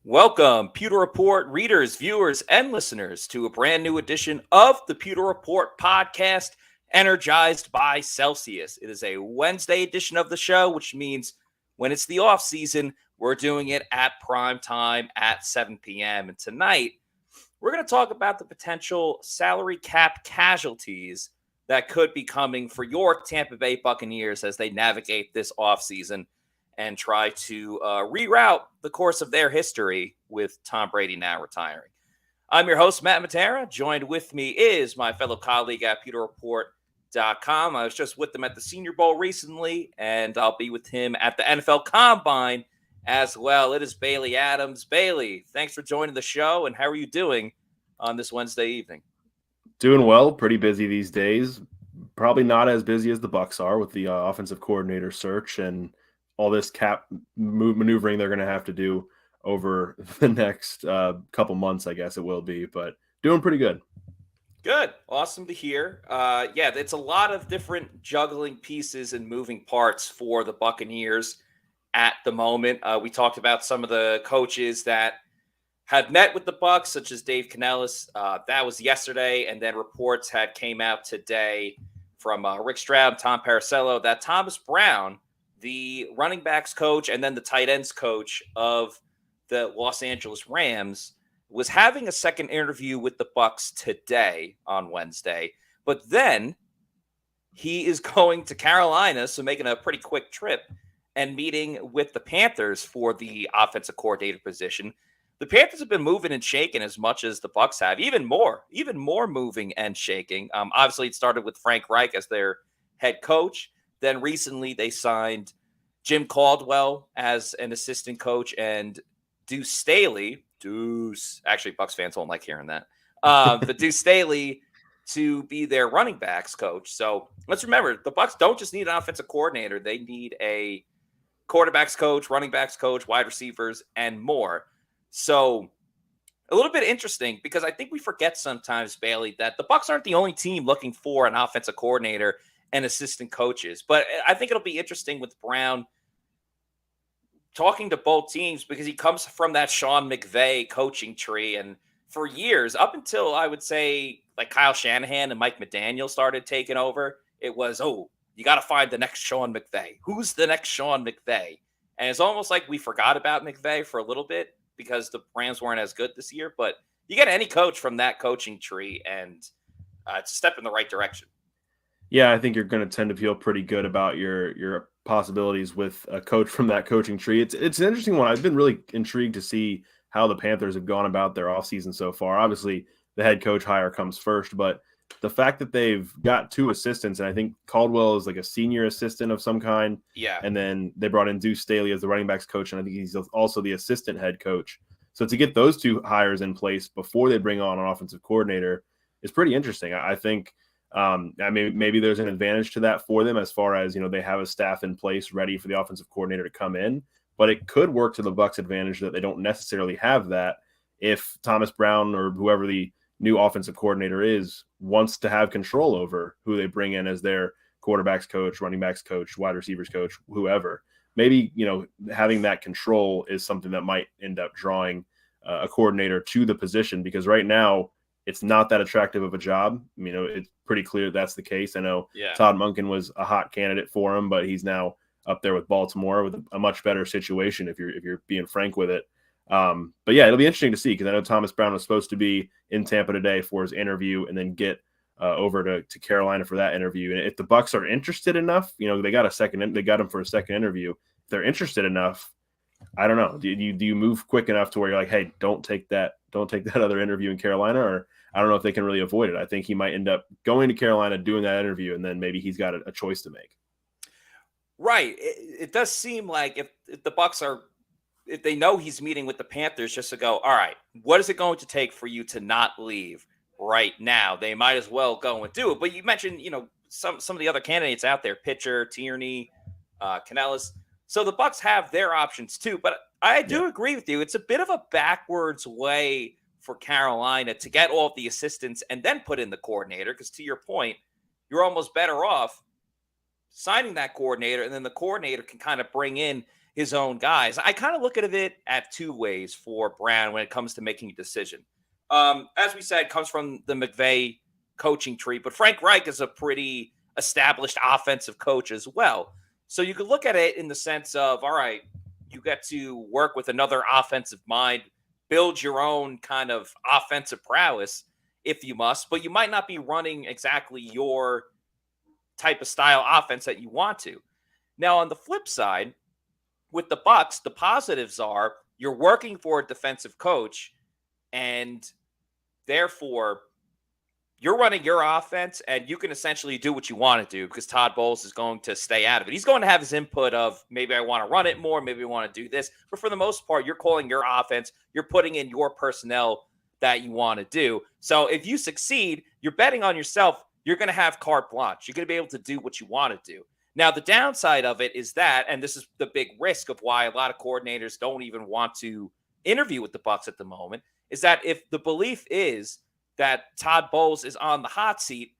Welcome, Pewter Report readers, viewers, and listeners to a brand new edition of the Pewter Report podcast, Energized by Celsius. It is a Wednesday edition of the show, which means when it's the offseason, we're doing it at prime time at 7 p.m. And tonight, we're going to talk about the potential salary cap casualties that could be coming for your Tampa Bay Buccaneers as they navigate this offseason and try to reroute the course of their history with Tom Brady now retiring. I'm your host, Matt Matera. Joined with me is my fellow colleague at PewterReport.com. I was just with them at the Senior Bowl recently, and I'll be with him at the NFL Combine as well. It is Bailey Adams. Bailey, thanks for joining the show, and how are you doing on this Wednesday evening? Doing well. Pretty busy these days. Probably not as busy as the Bucs are with the offensive coordinator search and all this cap maneuvering they're going to have to do over the next couple months, I guess it will be, but doing pretty good. Good. Awesome to hear. Yeah, it's a lot of different juggling pieces and moving parts for the Buccaneers at the moment. We talked about some of the coaches that had met with the Bucs, such as Dave Canellis. That was yesterday, and then reports had came out today from Rick Stroud, Tom Paracello, that Thomas Brown, the running backs coach and then the tight ends coach of the Los Angeles Rams, was having a second interview with the Bucs today on Wednesday. But then he is going to Carolina, so making a pretty quick trip and meeting with the Panthers for the offensive coordinator position. The Panthers have been moving and shaking as much as the Bucs have, even more moving and shaking. Obviously, it started with Frank Reich as their head coach. Then recently they signed Jim Caldwell as an assistant coach and Deuce Staley. Actually, Bucs fans don't like hearing that. But Deuce Staley to be their running backs coach. So let's remember, the Bucs don't just need an offensive coordinator. They need a quarterbacks coach, running backs coach, wide receivers, and more. So a little bit interesting because I think we forget sometimes, Bailey, that the Bucs aren't the only team looking for an offensive coordinator and assistant coaches. But I think it'll be interesting with Brown talking to both teams because he comes from that Sean McVay coaching tree. And for years, up until I would say like Kyle Shanahan and Mike McDaniel started taking over, it was, you got to find the next Sean McVay. Who's the next Sean McVay? And it's almost like we forgot about McVay for a little bit because the Rams weren't as good this year. But you get any coach from that coaching tree, and it's a step in the right direction. Yeah, I think you're going to tend to feel pretty good about your possibilities with a coach from that coaching tree. It's an interesting one. I've been really intrigued to see how the Panthers have gone about their offseason so far. Obviously, the head coach hire comes first, but the fact that they've got two assistants, and I think Caldwell is like a senior assistant of some kind. Yeah. And then they brought in Deuce Staley as the running backs coach, and I think he's also the assistant head coach. So to get those two hires in place before they bring on an offensive coordinator is pretty interesting. I think maybe there's an advantage to that for them as far as, they have a staff in place ready for the offensive coordinator to come in, but it could work to the Bucs' advantage that they don't necessarily have that if Thomas Brown or whoever the new offensive coordinator is wants to have control over who they bring in as their quarterbacks coach, running backs coach, wide receivers coach, whoever. Maybe, having that control is something that might end up drawing a coordinator to the position, because right now it's not that attractive of a job. It's pretty clear that's the case. I know Todd Monken was a hot candidate for him, but he's now up there with Baltimore with a much better situation if you're being frank with it. But yeah, it'll be interesting to see, because I know Thomas Brown was supposed to be in Tampa today for his interview and then get over to Carolina for that interview. And if the Bucs are interested enough, they got him for a second interview. If they're interested enough, I don't know. Do you move quick enough to where you're like, hey, don't take that other interview in Carolina? Or I don't know if they can really avoid it. I think he might end up going to Carolina, doing that interview, and then maybe he's got a choice to make. Right. It does seem like if the Bucs if they know he's meeting with the Panthers, just to go, all right, what is it going to take for you to not leave right now? They might as well go and do it. But you mentioned, some of the other candidates out there, Pitcher, Tierney, Canellis. So the Bucs have their options too. But I do agree with you. It's a bit of a backwards way for Carolina to get all of the assistants and then put in the coordinator. Because to your point, you're almost better off signing that coordinator, and then the coordinator can kind of bring in his own guys. I kind of look at it at two ways for Brown when it comes to making a decision. As we said, comes from the McVay coaching tree, but Frank Reich is a pretty established offensive coach as well. So you could look at it in the sense of, all right, you get to work with another offensive mind, build your own kind of offensive prowess if you must, but you might not be running exactly your type of style offense that you want to. Now, on the flip side, with the Bucs, the positives are you're working for a defensive coach, and therefore you're running your offense, and you can essentially do what you want to do because Todd Bowles is going to stay out of it. He's going to have his input of maybe I want to run it more, maybe I want to do this. But for the most part, you're calling your offense. You're putting in your personnel that you want to do. So if you succeed, you're betting on yourself. You're going to have carte blanche. You're going to be able to do what you want to do. Now, the downside of it is that, and this is the big risk of why a lot of coordinators don't even want to interview with the Bucs at the moment, is that if the belief is that Todd Bowles is on the hot seat,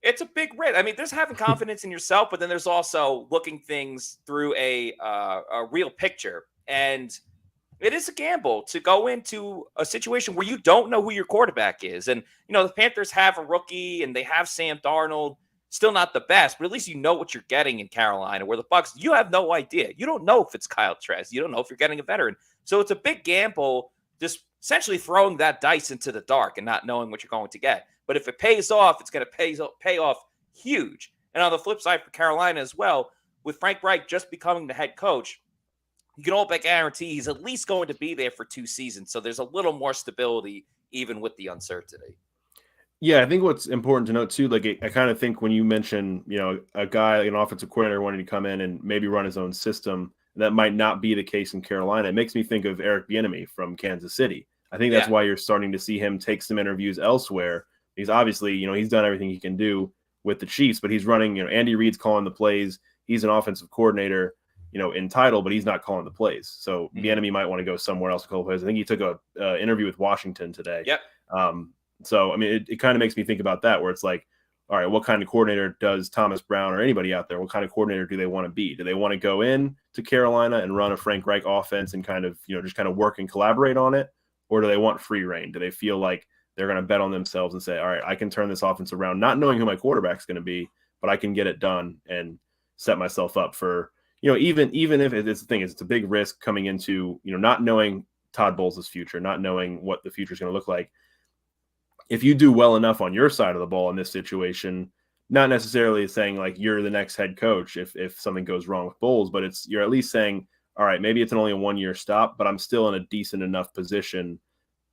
it's a big risk. I mean, there's having confidence in yourself, but then there's also looking things through a real picture. And it is a gamble to go into a situation where you don't know who your quarterback is. And, you know, the Panthers have a rookie and they have Sam Darnold, still not the best, but at least you know what you're getting in Carolina, where the Bucs, you have no idea. You don't know if it's Kyle Trask. You don't know if you're getting a veteran. So it's a big gamble, just essentially throwing that dice into the dark and not knowing what you're going to get. But if it pays off, it's going to pay off huge. And on the flip side for Carolina as well, with Frank Reich just becoming the head coach, you can all but guarantee he's at least going to be there for 2 seasons. So there's a little more stability even with the uncertainty. Yeah, I think what's important to note too, like I kind of think when you mention, you know, a guy, an offensive coordinator wanting to come in and maybe run his own system, that might not be the case in Carolina. It makes me think of Eric Bieniemy from Kansas City. I think that's why you're starting to see him take some interviews elsewhere. He's obviously, you know, he's done everything he can do with the Chiefs, but he's running, you know, Andy Reid's calling the plays. He's an offensive coordinator, you know, in title, but he's not calling the plays. So Bieniemy might want to go somewhere else to call plays. I think he took a interview with Washington today. Yep. So, I mean, it kind of makes me think about that, where it's like, all right, what kind of coordinator does Thomas Brown or anybody out there, what kind of coordinator do they want to be? Do they want to go in to Carolina and run a Frank Reich offense and kind of, you know, just kind of work and collaborate on it? Or do they want free reign? Do they feel like they're going to bet on themselves and say, all right, I can turn this offense around, not knowing who my quarterback's going to be, but I can get it done and set myself up for, you know, even if it's the thing is, it's a big risk coming into, you know, not knowing Todd Bowles' future, not knowing what the future is going to look like. If you do well enough on your side of the ball in this situation, not necessarily saying like you're the next head coach if something goes wrong with Bowles, but you're at least saying, all right, maybe it's only a 1-year stop, but I'm still in a decent enough position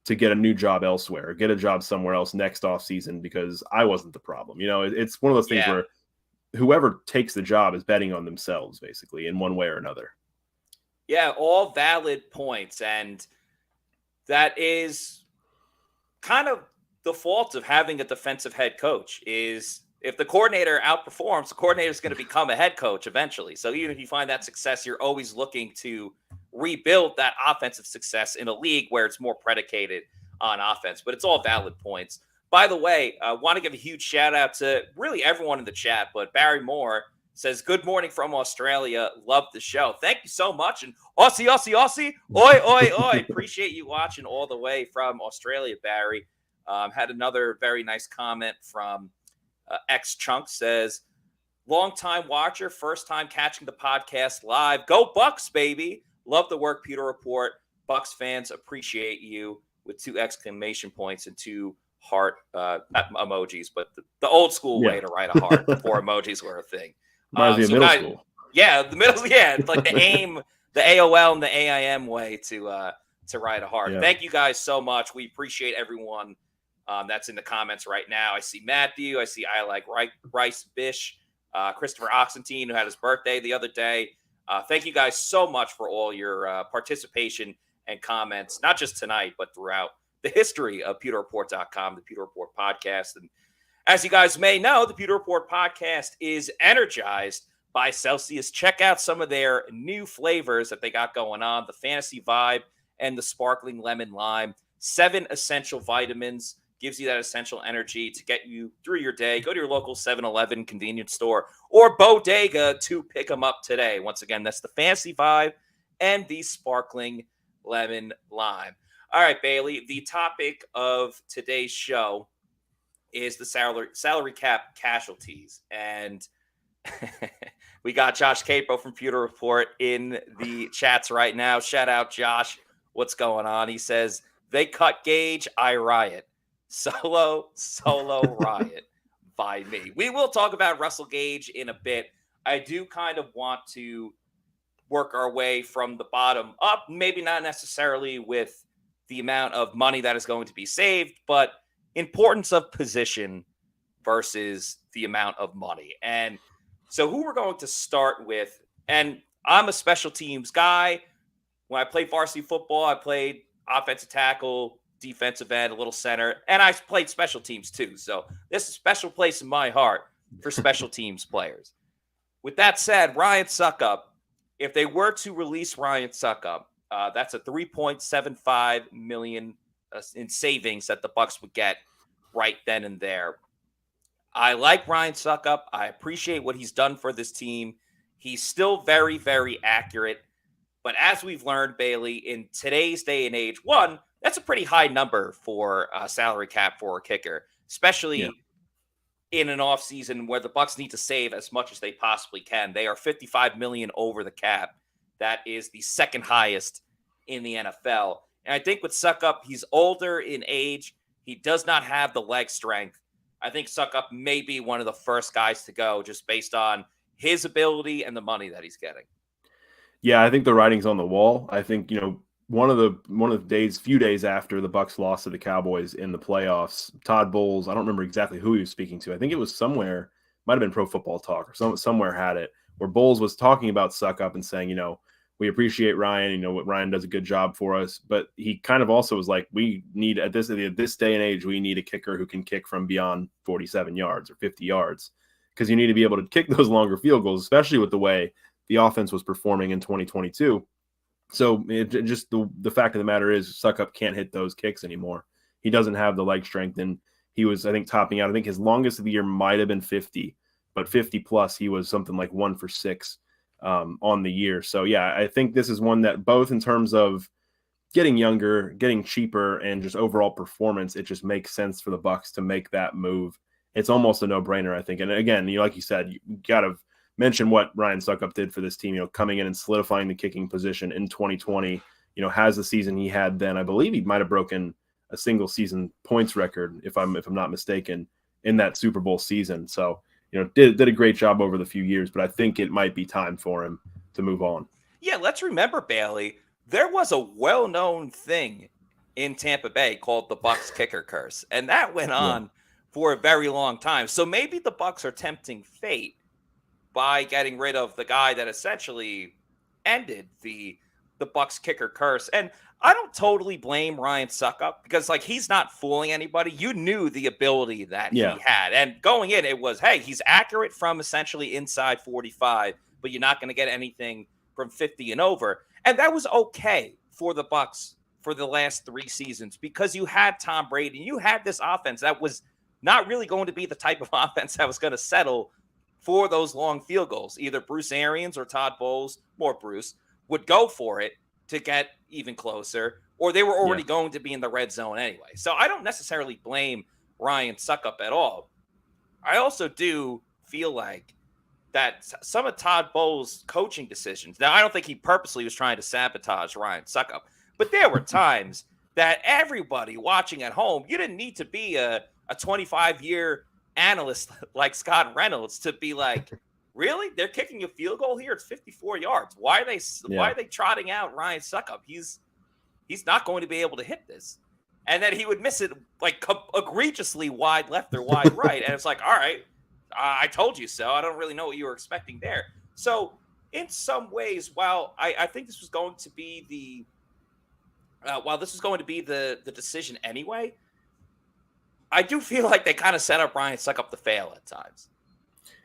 to get a new job elsewhere, or get a job somewhere else next offseason because I wasn't the problem. You know, it's one of those things where whoever takes the job is betting on themselves, basically, in one way or another. Yeah, all valid points. And that is kind of the fault of having a defensive head coach is if the coordinator outperforms, the coordinator is going to become a head coach eventually. So even if you find that success, you're always looking to rebuild that offensive success in a league where it's more predicated on offense. But it's all valid points. By the way, I want to give a huge shout out to really everyone in the chat, but Barry Moore says, good morning from Australia. Love the show. Thank you so much. And Aussie, Aussie, Aussie. Oi, oi, oi. Appreciate you watching all the way from Australia, Barry. Had another very nice comment from X Chunk, says, long-time watcher, first time catching the podcast live. Go Bucs, baby. Love the work, Pewter Report. Bucs fans appreciate you, with 2 exclamation points and 2 heart not emojis, but the old school way to write a heart before emojis were a thing. Middle school. Yeah, the middle. Yeah, it's like the AIM, the AOL and the AIM way to write a heart. Yeah. Thank you guys so much. We appreciate everyone that's in the comments right now. I see Matthew. I see I like Rice Bish, Christopher Oxentine, who had his birthday the other day. Thank you guys so much for all your participation and comments, not just tonight, but throughout the history of PewterReport.com, the Pewter Report podcast. And as you guys may know, the Pewter Report podcast is energized by Celsius. Check out some of their new flavors that they got going on, the Fantasy Vibe and the Sparkling Lemon Lime. 7 essential vitamins gives you that essential energy to get you through your day. Go to your local 7-Eleven convenience store or bodega to pick them up today. Once again, that's the Fantasy Vibe and the Sparkling Lemon Lime. All right, Bailey, the topic of today's show is the salary cap casualties. And we got Josh Capo from Pewter Report in the chats right now. Shout out, Josh. What's going on? He says, they cut Gage, I riot. Solo riot by me. We will talk about Russell Gage in a bit. I do kind of want to work our way from the bottom up, maybe not necessarily with the amount of money that is going to be saved, but importance of position versus the amount of money. And so who we're going to start with, and I'm a special teams guy. When I played varsity football, I played offensive tackle, defensive end, a little center, and I played special teams too. So this is a special place in my heart for special teams players. With that said, Ryan Succop, if they were to release Ryan Succop, that's a $3.75 million in savings that the Bucs would get right then and there. I like Ryan Succop. I appreciate what he's done for this team. He's still very, very accurate. But as we've learned, Bailey, in today's day and age, one, that's a pretty high number for salary cap for a kicker, especially in an offseason where the Bucs need to save as much as they possibly can. They are $55 million over the cap. That is the second highest in the NFL. And I think with Succop, he's older in age. He does not have the leg strength. I think Succop may be one of the first guys to go just based on his ability and the money that he's getting. Yeah, I think the writing's on the wall. I think, one of the few days after the Bucs lost to the Cowboys in the playoffs, Todd Bowles, I don't remember exactly who he was speaking to. I think it was somewhere, might have been Pro Football Talk or somewhere had it, where Bowles was talking about Succop and saying, we appreciate Ryan, what Ryan does a good job for us. But he kind of also was like, we need at this day and age, we need a kicker who can kick from beyond 47 yards or 50 yards, because you need to be able to kick those longer field goals, especially with the way the offense was performing in 2022. So the fact of the matter is Succop can't hit those kicks anymore. He doesn't have the leg strength, and he was, I think, topping out. I think his longest of the year might have been 50, but 50 plus, he was something like 1 for 6 on the year. So yeah, I think this is one that both in terms of getting younger, getting cheaper, and just overall performance, it just makes sense for the Bucs to make that move. It's almost a no-brainer, I think. And again, like you said, you got to mention what Ryan Succop did for this team, coming in and solidifying the kicking position in 2020, has the season he had then. I believe he might have broken a single season points record, if I'm not mistaken, in that Super Bowl season. So, did a great job over the few years, but I think it might be time for him to move on. Yeah, let's remember, Bailey, there was a well-known thing in Tampa Bay called the Bucs kicker curse, and that went on for a very long time. So maybe the Bucs are tempting fate by getting rid of the guy that essentially ended the Bucs kicker curse. And I don't totally blame Ryan Succop because, he's not fooling anybody. You knew the ability that he had. And going in, it was, hey, he's accurate from essentially inside 45, but you're not going to get anything from 50 and over. And that was okay for the Bucs for the last 3 seasons because you had Tom Brady. You had this offense that was not really going to be the type of offense that was going to settle for those long field goals. Either Bruce Arians or Todd Bowles, more Bruce, would go for it to get even closer, or they were already going to be in the red zone anyway. So I don't necessarily blame Ryan Succop at all. I also do feel like that some of Todd Bowles' coaching decisions, now I don't think he purposely was trying to sabotage Ryan Succop, but there were times that everybody watching at home, you didn't need to be a 25-year analyst like Scott Reynolds to be like, really? They're kicking a field goal here? It's 54 yards. Why are they trotting out Ryan Succop? He's not going to be able to hit this. And then he would miss it egregiously wide left or wide right. And it's like, all right, I told you so. I don't really know what you were expecting there. So in some ways, while I think this was going to be the decision anyway, I do feel like they kind of set up Ryan Succop to fail at times.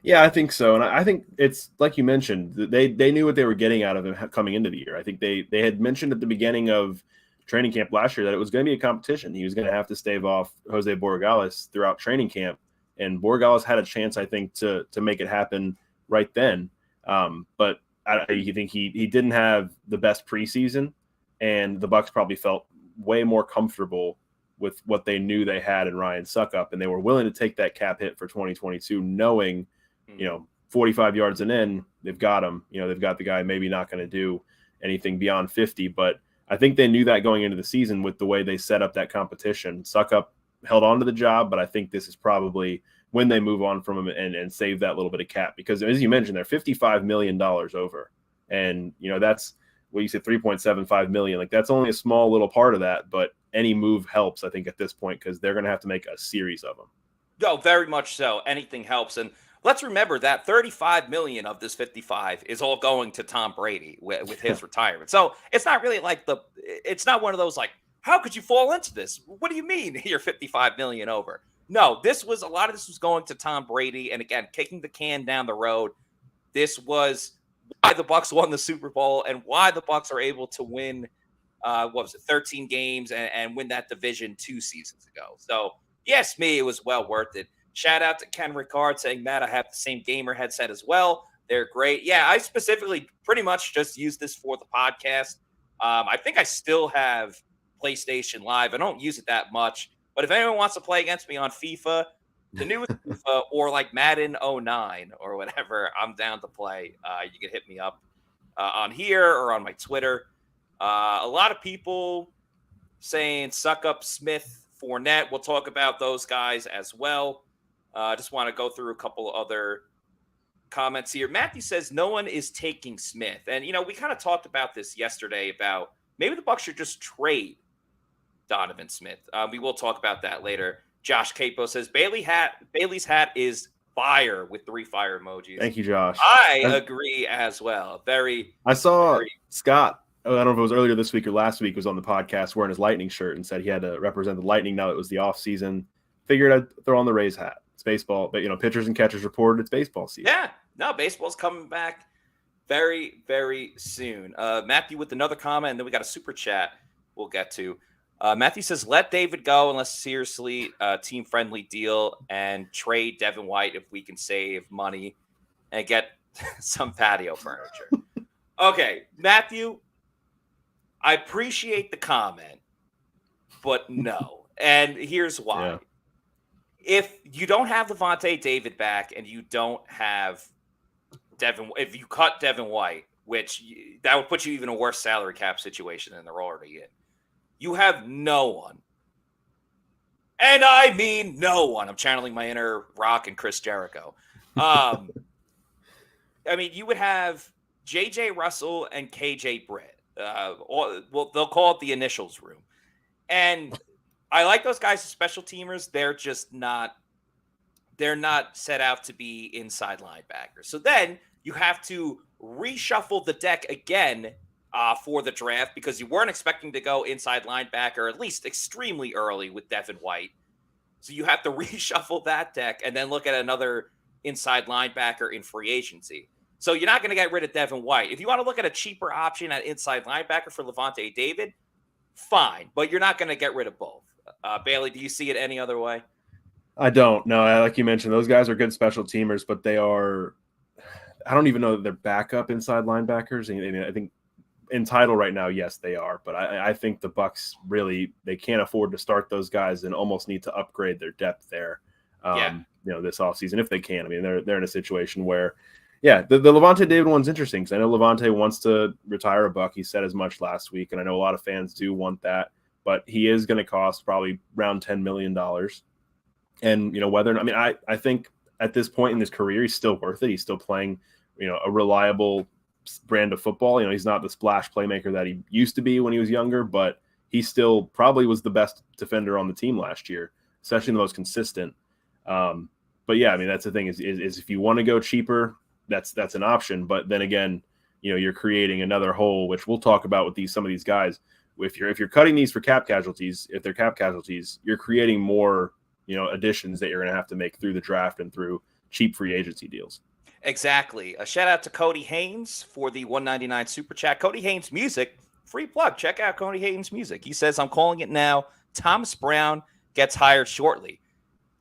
Yeah, I think so. And I think it's like you mentioned, they knew what they were getting out of him coming into the year. I think they had mentioned at the beginning of training camp last year that it was going to be a competition. He was going to have to stave off Jose Borregales throughout training camp, and Borregales had a chance, I think, to make it happen right then. But you think he didn't have the best preseason, and the Bucs probably felt way more comfortable with what they knew they had in Ryan Suckup, and they were willing to take that cap hit for 2022, knowing, 45 yards and in, they've got him. They've got the guy maybe not going to do anything beyond 50, but I think they knew that going into the season with the way they set up that competition. Suckup held on to the job, but I think this is probably when they move on from him and save that little bit of cap, because as you mentioned, they're $55 million over. And, that's what you said, $3.75 million. Like, that's only a small little part of that, but any move helps, I think, at this point, because they're going to have to make a series of them. No, very much so. Anything helps. And let's remember that $35 million of this 55 is all going to Tom Brady with his retirement. So it's not really like it's not one of those like, how could you fall into this? What do you mean you're $55 million over? No, a lot of this was going to Tom Brady. And again, kicking the can down the road. This was why the Bucs won the Super Bowl and why the Bucs are able to win, 13 games and win that division 2 seasons ago. So yes, it was well worth it. Shout out to Ken Ricard saying, Matt, I have the same gamer headset as well. They're great. Yeah, I specifically pretty much just use this for the podcast. I think I still have PlayStation Live. I don't use it that much. But if anyone wants to play against me on FIFA, the newest FIFA, or like Madden 09 or whatever, I'm down to play. You can hit me up on here or on my Twitter. A lot of people saying suck up Smith, Fournette. We'll talk about those guys as well. Just want to go through a couple other comments here. Matthew says no one is taking Smith. And, we kind of talked about this yesterday about maybe the Bucs should just trade Donovan Smith. We will talk about that later. Josh Capo says Bailey's hat is fire with 3 fire emojis. Thank you, Josh. I agree as well. I saw Scott, I don't know if it was earlier this week or last week, was on the podcast wearing his Lightning shirt and said he had to represent the Lightning now that it was the off season. Figured I'd throw on the Rays hat. It's baseball, but pitchers and catchers reported it's baseball season. Yeah, no, baseball's coming back very, very soon. Matthew with another comment, and then we got a super chat we'll get to. Matthew says, let David go unless seriously team-friendly deal and trade Devin White if we can save money and get some patio furniture. Okay, Matthew, I appreciate the comment, but no. And here's why. Yeah. If you don't have Levante David back and you don't have if you cut Devin White, that would put you even a worse salary cap situation than they're already in. You have no one. And I mean no one. I'm channeling my inner Rock and Chris Jericho. I mean, you would have J.J. Russell and K.J. Britt. They'll call it the initials room. And I like those guys as special teamers. They're not set out to be inside linebackers. So then you have to reshuffle the deck again for the draft because you weren't expecting to go inside linebacker, at least extremely early with Devin White. So you have to reshuffle that deck and then look at another inside linebacker in free agency. So you're not going to get rid of Devin White. If you want to look at a cheaper option at inside linebacker for Levante David, fine, but you're not going to get rid of both. Bailey, do you see it any other way? I don't. No, like you mentioned, those guys are good special teamers, but they are – I don't even know that they're backup inside linebackers. I think in title right now, yes, they are. But I think the Bucs really – they can't afford to start those guys and almost need to upgrade their depth there this offseason if they can. I mean, they're in a situation where – yeah, the Levante David one's interesting because I know Levante wants to retire a Buck. He said as much last week, and I know a lot of fans do want that. But he is going to cost probably around $10 million. And, whether – I mean, I think at this point in his career, he's still worth it. He's still playing, a reliable brand of football. He's not the splash playmaker that he used to be when he was younger, but he still probably was the best defender on the team last year, especially the most consistent. But, yeah, I mean, that's the thing is if you want to go cheaper – that's an option. But then again, you're creating another hole, which we'll talk about with some of these guys. If you're cutting these for cap casualties, if they're cap casualties, you're creating more, additions that you're going to have to make through the draft and through cheap free agency deals. Exactly. A shout out to Cody Haynes for the $1.99 super chat. Cody Haynes music free plug. Check out Cody Hayden's music. He says, I'm calling it now. Thomas Brown gets hired shortly.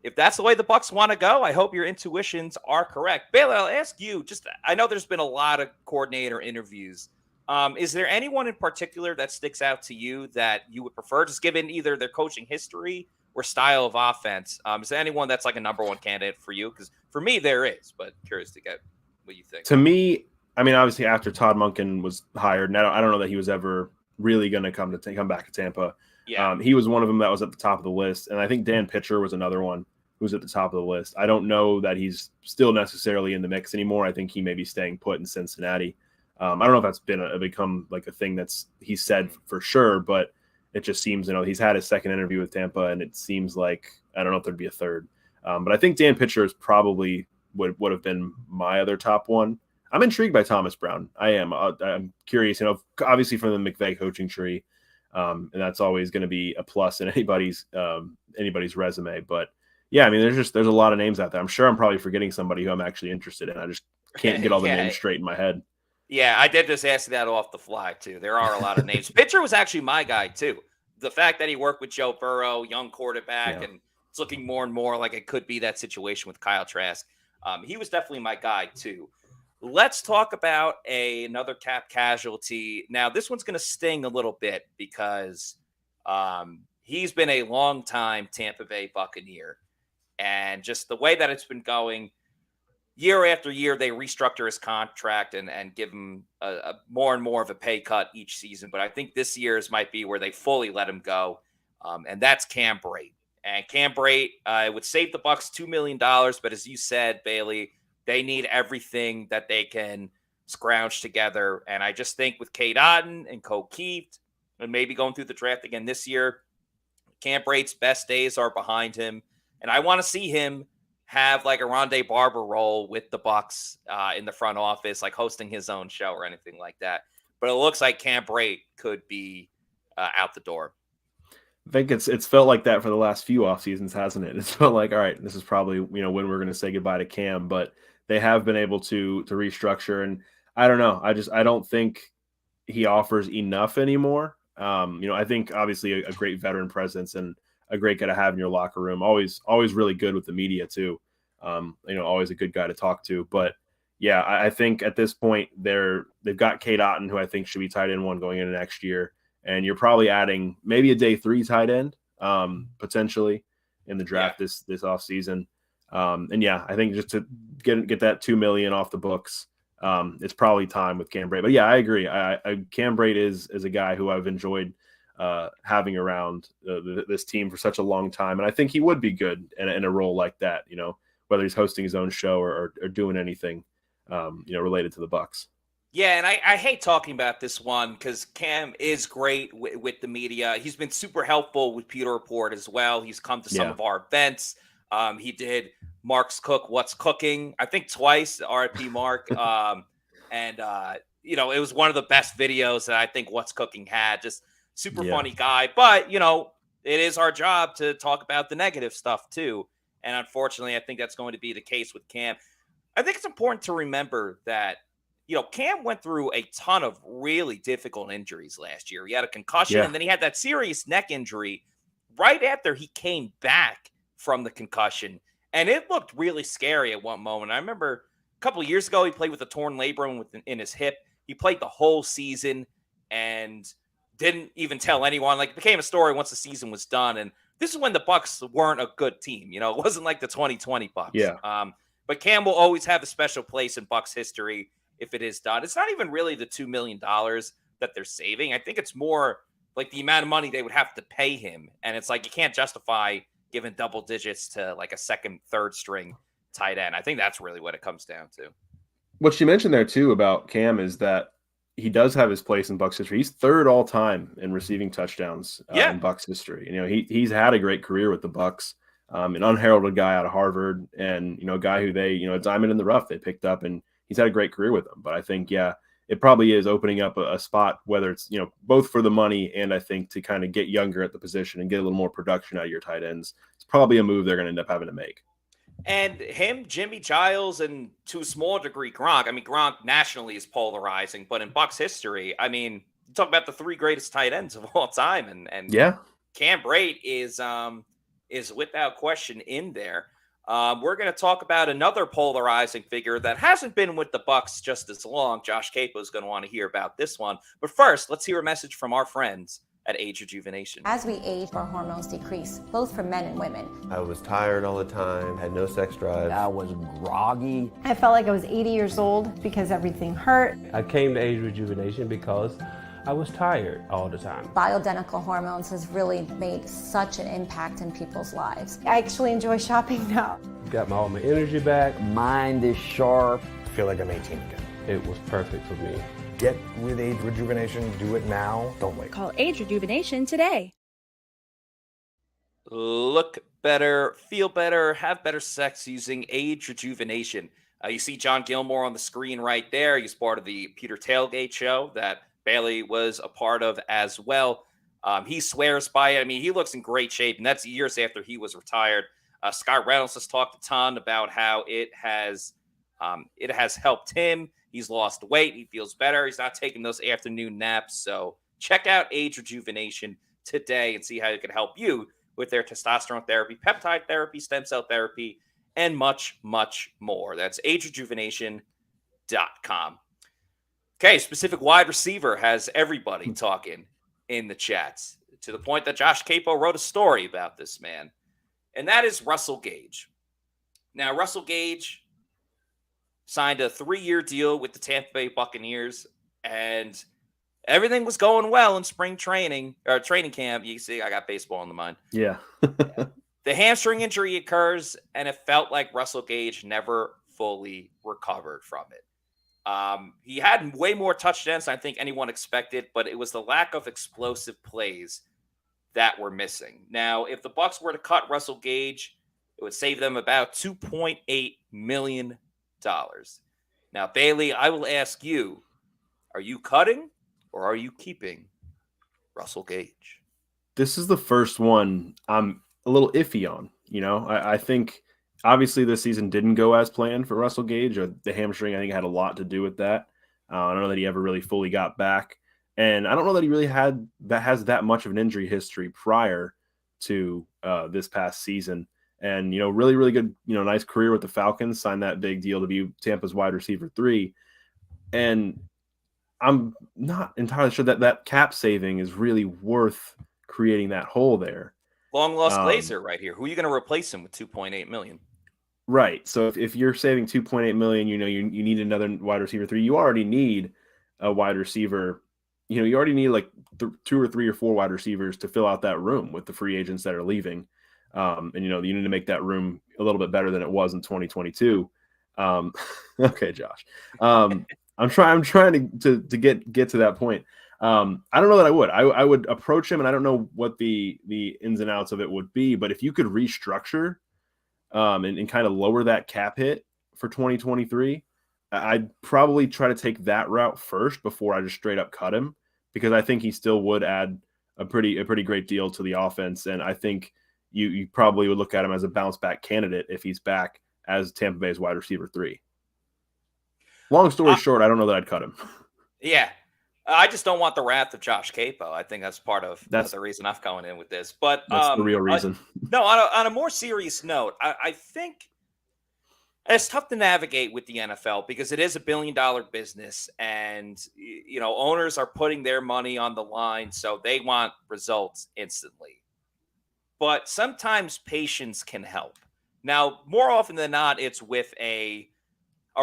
If that's the way the Bucs want to go, I hope your intuitions are correct. Bailey, I'll ask you, I know there's been a lot of coordinator interviews. Is there anyone in particular that sticks out to you that you would prefer, just given either their coaching history or style of offense? Is there anyone that's like a number one candidate for you? Because for me, there is, but curious to get what you think. To me, I mean, obviously after Todd Monken was hired, and I don't know that he was ever really going to come back to Tampa. Yeah. He was one of them that was at the top of the list. And I think Dan Pitcher was another one who's at the top of the list. I don't know that he's still necessarily in the mix anymore. I think he may be staying put in Cincinnati. I don't know if that's become like a thing he said for sure, but it just seems, he's had his second interview with Tampa, and it seems like, I don't know if there'd be a third. But I think Dan Pitcher is probably would have been my other top one. I'm intrigued by Thomas Brown. I am. I'm curious, obviously from the McVay coaching tree. And that's always going to be a plus in anybody's resume. But yeah, I mean, there's a lot of names out there. I'm sure I'm probably forgetting somebody who I'm actually interested in. I just can't get all the names straight in my head. Yeah, I did just ask that off the fly too. There are a lot of names. Pitcher was actually my guy too. The fact that he worked with Joe Burrow, young quarterback, and it's looking more and more like it could be that situation with Kyle Trask. He was definitely my guy too. Let's talk about another cap casualty. Now, this one's going to sting a little bit because he's been a long-time Tampa Bay Buccaneer. And just the way that it's been going, year after year, they restructure his contract and give him a more and more of a pay cut each season. But I think this year's might be where they fully let him go, and that's Cam Brate. And Cam Brate would save the Bucs $2 million, but as you said, Bailey, they need everything that they can scrounge together. And I just think with Cade Otton and Cole Keith, and maybe going through the draft again this year, Cam Brate's best days are behind him. And I want to see him have like a Rondé Barber role with the Bucs in the front office, like hosting his own show or anything like that. But it looks like Cam Brate could be out the door. I think it's felt like that for the last few off seasons, hasn't it? It's felt like, all right, this is probably, when we're going to say goodbye to Cam, but they have been able to restructure. And I don't know. I don't think he offers enough anymore. I think obviously a great veteran presence and a great guy to have in your locker room. Always really good with the media too. Always a good guy to talk to. But yeah, I think at this point they've got Cade Otton, who I think should be tight end one going into next year. And you're probably adding maybe a day 3 tight end, potentially in the draft this offseason. And yeah, I think just to get that $2 million off the books, it's probably time with Cam Brate. But yeah, I agree. Cam Brate is a guy who I've enjoyed having around this team for such a long time, and I think he would be good in a role like that. Whether he's hosting his own show or doing anything, related to the Bucs. Yeah, and I hate talking about this one because Cam is great with the media. He's been super helpful with Pewter Report as well. He's come to some of our events. He did Mark's What's Cooking, I think twice, RIP Mark. It was one of the best videos that I think What's Cooking had. Just super funny guy. But, it is our job to talk about the negative stuff too. And unfortunately, I think that's going to be the case with Cam. I think it's important to remember that, Cam went through a ton of really difficult injuries last year. He had a concussion, and then he had that serious neck injury right after he came back from the concussion. And it looked really scary at one moment. I remember a couple of years ago, he played with a torn labrum in his hip. He played the whole season and didn't even tell anyone. Like, it became a story once the season was done. And this is when the Bucs weren't a good team. It wasn't like the 2020 Bucs. Yeah. But Cam will always have a special place in Bucs history if it is done. It's not even really the $2 million that they're saving. I think it's more like the amount of money they would have to pay him. And it's like, you can't justify giving double digits to like a second, third string tight end. I think that's really what it comes down to. What you mentioned there too about Cam is that he does have his place in Bucs history. He's third all time in receiving touchdowns in Bucs history. He's had a great career with the Bucs, an unheralded guy out of Harvard, and a guy who they, a diamond in the rough they picked up, and he's had a great career with them. But I think, it probably is opening up a spot, whether it's, both for the money and I think to kind of get younger at the position and get a little more production out of your tight ends. It's probably a move they're going to end up having to make. And him, Jimmy Giles, and to a small degree, Gronk. I mean, Gronk nationally is polarizing, but in Bucs history, I mean, you talk about the 3 greatest tight ends of all time, and Yeah. Cam Brate is without question in there. We're going to talk about another polarizing figure that hasn't been with the Bucs just as long. Josh Capo is going to want to hear about this one. But first, let's hear a message from our friends at Age Rejuvenation. As we age, our hormones decrease, both for men and women. I was tired all the time, had no sex drive. I was groggy. I felt like I was 80 years old because everything hurt. I came to Age Rejuvenation because I was tired all the time. Bioidentical hormones has really made such an impact in people's lives. I actually enjoy shopping now. Got all my energy back. Mind is sharp. I feel like I'm 18 again. It was perfect for me. Get with Age Rejuvenation. Do it now. Don't wait. Call Age Rejuvenation today. Look better, feel better, have better sex using Age Rejuvenation. You see John Gilmore on the screen right there. He's part of the Pewter Tailgate show that Bailey was a part of as well. He swears by it. I mean, he looks in great shape, and that's years after he was retired. Scott Reynolds has talked a ton about how it has helped him. He's lost weight. He feels better. He's not taking those afternoon naps. So check out Age Rejuvenation today and see how it can help you with their testosterone therapy, peptide therapy, stem cell therapy, and much, much more. That's agerejuvenation.com. Okay, specific wide receiver has everybody talking in the chats to the point that Josh Capo wrote a story about this man, and that is Russell Gage. Now, Russell Gage signed a 3-year deal with the Tampa Bay Buccaneers, and everything was going well in spring training or training camp. You see, I got baseball in the mind. Yeah. The hamstring injury occurs, and it felt like Russell Gage never fully recovered from it. He had way more touchdowns than I think anyone expected, but it was the lack of explosive plays that were missing. Now, if the Bucs were to cut Russell Gage, it would save them about $2.8 million. Now, Bailey, I will ask you, are you cutting or are you keeping Russell Gage? This is the first one I'm a little iffy on. You know, I think obviously this season didn't go as planned for Russell Gage, or the hamstring, I think, had a lot to do with that. I don't know that he ever really fully got back. And I don't know that he really has that much of an injury history prior to this past season. And, you know, really, really good, you know, nice career with the Falcons, signed that big deal to be Tampa's wide receiver 3. And I'm not entirely sure that cap saving is really worth creating that hole there. Long lost Glazer right here. Who are you going to replace him with $2.8 million? Right. So if you're saving $2.8 million, you know, you need another wide receiver 3. You already need a wide receiver. You know, you already need like 2 or 3 or 4 wide receivers to fill out that room with the free agents that are leaving. And, you know, you need to make that room a little bit better than it was in 2022. Okay, Josh. I'm trying to get to that point. I don't know that I would. I would approach him, and I don't know what the ins and outs of it would be. But if you could restructure and kind of lower that cap hit for 2023, I'd probably try to take that route first before I just straight up cut him, because I think he still would add a pretty great deal to the offense. And I think you probably would look at him as a bounce back candidate if he's back as Tampa Bay's wide receiver 3. Long story short, I don't know that I'd cut him. Yeah. I just don't want the wrath of Josh Capo. I think that's part of the reason I've gone in with this. But that's the real reason. No, on a more serious note, I think it's tough to navigate with the NFL because it is a billion-dollar business, and you know, owners are putting their money on the line, so they want results instantly. But sometimes patience can help. Now, more often than not, it's with a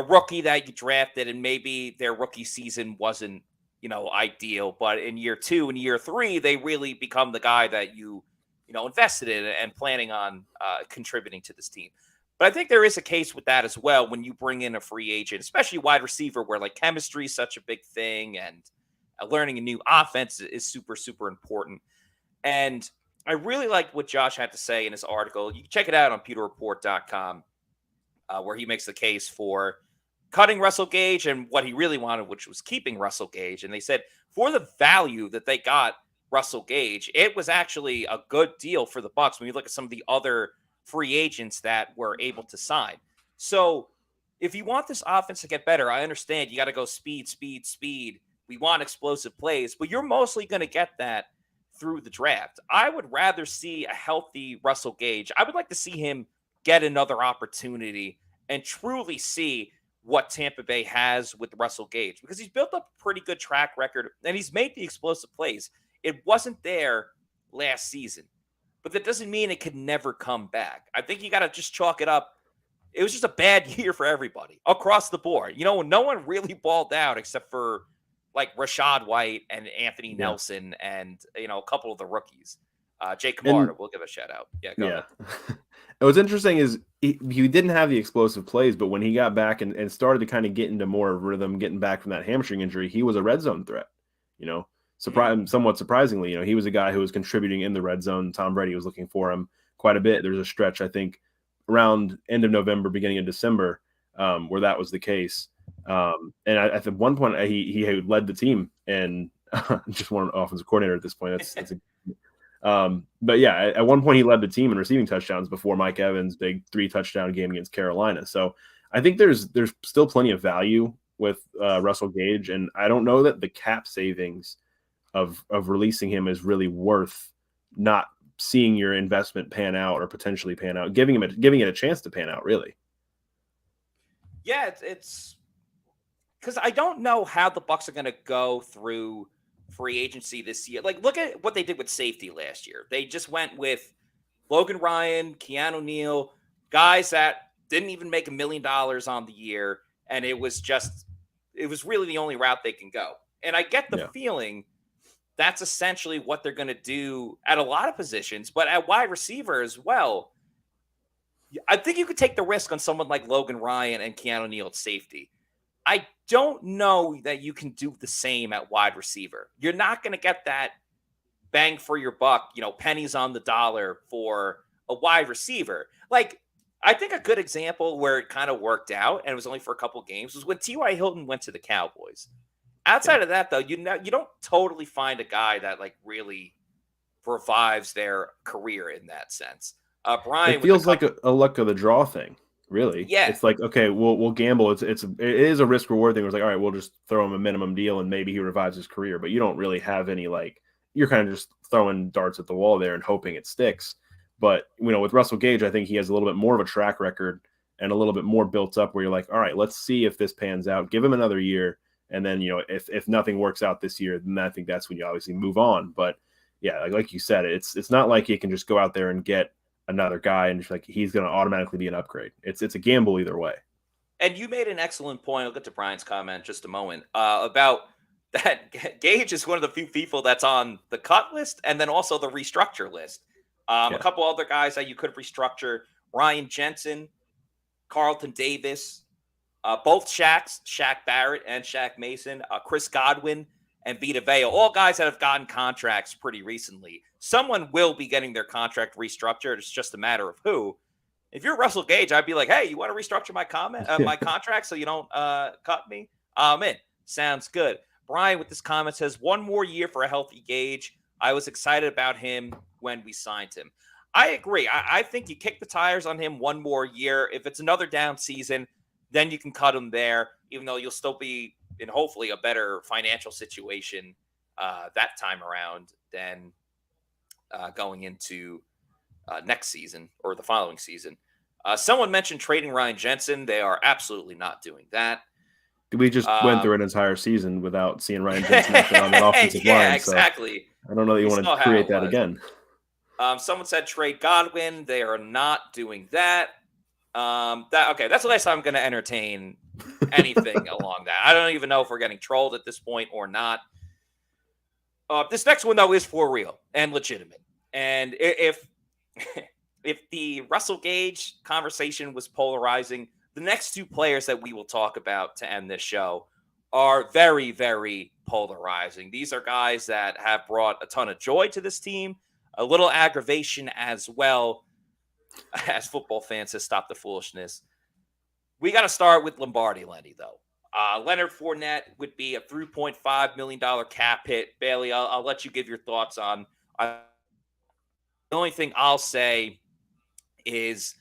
rookie that you drafted, and maybe their rookie season wasn't, you know, ideal. But in year 2 and year 3, they really become the guy that you invested in and planning on contributing to this team. But I think there is a case with that as well when you bring in a free agent, especially wide receiver, where like chemistry is such a big thing, and learning a new offense is super, super important. And I really liked what Josh had to say in his article. You can check it out on pewterreport.com, where he makes the case for cutting Russell Gage and what he really wanted, which was keeping Russell Gage. And they said for the value that they got Russell Gage, it was actually a good deal for the Bucs when you look at some of the other free agents that were able to sign. So if you want this offense to get better, I understand you got to go speed, We want explosive plays, but you're mostly going to get that through the draft. I would rather see a healthy Russell Gage. I would like to see him get another opportunity and truly see what Tampa Bay has with Russell Gage, because he's built up a pretty good track record and he's made the explosive plays. It wasn't there last season, but that doesn't mean it could never come back. I think you got to just chalk it up. It was just a bad year for everybody across the board. No one really balled out except for like Rashad White and Anthony Nelson and, a couple of the rookies. Jake Camarda, we'll give a shout out. Yeah, go ahead. What's interesting is he didn't have the explosive plays, but when he got back and started to kind of get into more rhythm, getting back from that hamstring injury, he was a red zone threat. Somewhat surprisingly, he was a guy who was contributing in the red zone. Tom Brady was looking for him quite a bit. There's a stretch, I think, around end of November, beginning of December, where that was the case. And at one point, he had led the team and just won an offensive coordinator at this point. But yeah, at one point he led the team in receiving touchdowns before Mike Evans' big 3-touchdown game against Carolina. So I think there's still plenty of value with Russell Gage, and I don't know that the cap savings of releasing him is really worth not seeing your investment pan out or potentially pan out, giving it a chance to pan out, really. Yeah, it's because I don't know how the Bucs are going to go through free agency this year. Like, look at what they did with safety last year. They just went with Logan Ryan, Keanu Neal, guys that didn't even make $1 million on the year, and it was really the only route they can go. And I get the feeling that's essentially what they're going to do at a lot of positions, but at wide receiver as well. I think you could take the risk on someone like Logan Ryan and Keanu Neal at safety. I don't know that you can do the same at wide receiver. You're not going to get that bang for your buck, pennies on the dollar for a wide receiver. Like, I think a good example where it kind of worked out, and it was only for a couple games, was when T.Y. Hilton went to the Cowboys. Outside of that, though, you don't totally find a guy that like really revives their career in that sense. Brian, it feels like a luck of the draw thing, really. Yeah, it's like, okay, we'll gamble. It is a risk reward thing. It's like, all right, we'll just throw him a minimum deal and maybe he revives his career. But you don't really have any you're kind of just throwing darts at the wall there and hoping it sticks. But with Russell Gage, I think he has a little bit more of a track record and a little bit more built up where you're like, all right, let's see if this pans out. Give him another year. And then, if nothing works out this year, then I think that's when you obviously move on. But yeah, like you said, it's not like you can just go out there and get another guy and just like he's going to automatically be an upgrade. It's a gamble either way. And you made an excellent point. I'll get to Brian's comment in just a moment about that. Gage is one of the few people that's on the cut list and then also the restructure list. A couple other guys that you could restructure: Ryan Jensen, Carlton Davis. Both Shaq Barrett and Shaq Mason, Chris Godwin and Vita Vea, all guys that have gotten contracts pretty recently. Someone will be getting their contract restructured. It's just a matter of who. If you're Russell Gage, I'd be like, hey, you want to restructure my contract so you don't cut me? I'm in. Sounds good. Brian with this comment says, 1 more year for a healthy Gage. I was excited about him when we signed him. I agree. I think you kick the tires on him 1 more year. If it's another down season, then you can cut him there, even though you'll still be in hopefully a better financial situation that time around than going into next season or the following season. Someone mentioned trading Ryan Jensen. They are absolutely not doing that. We just went through an entire season without seeing Ryan Jensen on the offensive line. Yeah, exactly. So I don't know that you want to create that again. Someone said trade Godwin. They are not doing that. That's the last time I'm going to entertain anything along that. I don't even know if we're getting trolled at this point or not. This next one, though, is for real and legitimate. And if the Russell Gage conversation was polarizing, the next 2 players that we will talk about to end this show are very, very polarizing. These are guys that have brought a ton of joy to this team, a little aggravation as well. As football fans has stopped the foolishness. We got to start with Lenny, though. Leonard Fournette would be a $3.5 million cap hit. Bailey, I'll let you give your thoughts on. The only thing I'll say is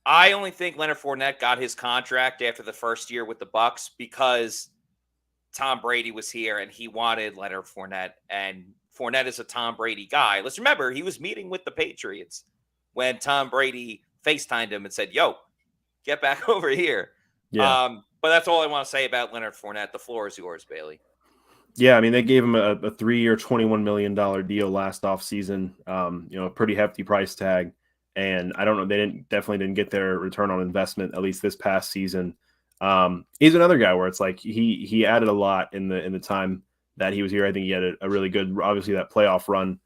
I only think Leonard Fournette got his contract after the first year with the Bucs because Tom Brady was here and he wanted Leonard Fournette, and Fournette is a Tom Brady guy. Let's remember, he was meeting with the Patriots when Tom Brady FaceTimed him and said, yo, get back over here. Yeah. But that's all I want to say about Leonard Fournette. The floor is yours, Bailey. Yeah, I mean, they gave him a 3-year, $21 million deal last offseason, a pretty hefty price tag. And I don't know, they definitely didn't get their return on investment, at least this past season. He's another guy where it's like he added a lot in the time that he was here. I think he had a really good, obviously that playoff run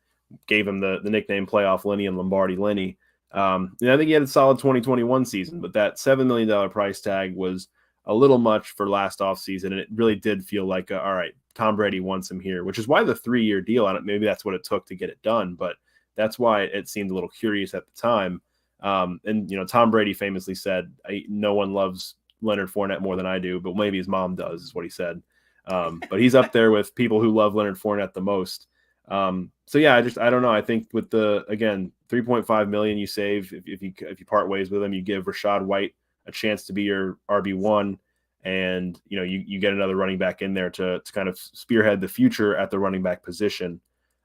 gave him the nickname Playoff Lenny and Lombardi Lenny. I think he had a solid 2021 season, but that $7 million price tag was a little much for last offseason, and it really did feel like, all right, Tom Brady wants him here, which is why the 3-year deal, maybe that's what it took to get it done, but that's why it seemed a little curious at the time. And Tom Brady famously said, no one loves Leonard Fournette more than I do, but maybe his mom does, is what he said. But he's up there with people who love Leonard Fournette the most. So yeah, I don't know. I think with the, again, $3.5 million you save, if you part ways with him, you give Rachaad White a chance to be your RB1, and you get another running back in there to kind of spearhead the future at the running back position.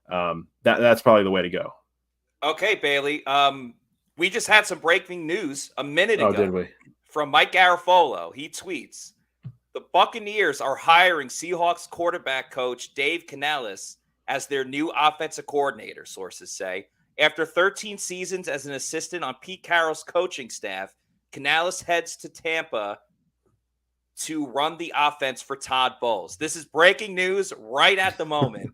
That's probably the way to go. Okay, Bailey. We just had some breaking news a minute ago. Oh, did we? From Mike Garafolo. He tweets, the Buccaneers are hiring Seahawks quarterback coach Dave Canales as their new offensive coordinator, sources say. After 13 seasons as an assistant on Pete Carroll's coaching staff, Canales heads to Tampa to run the offense for Todd Bowles. This is breaking news right at the moment.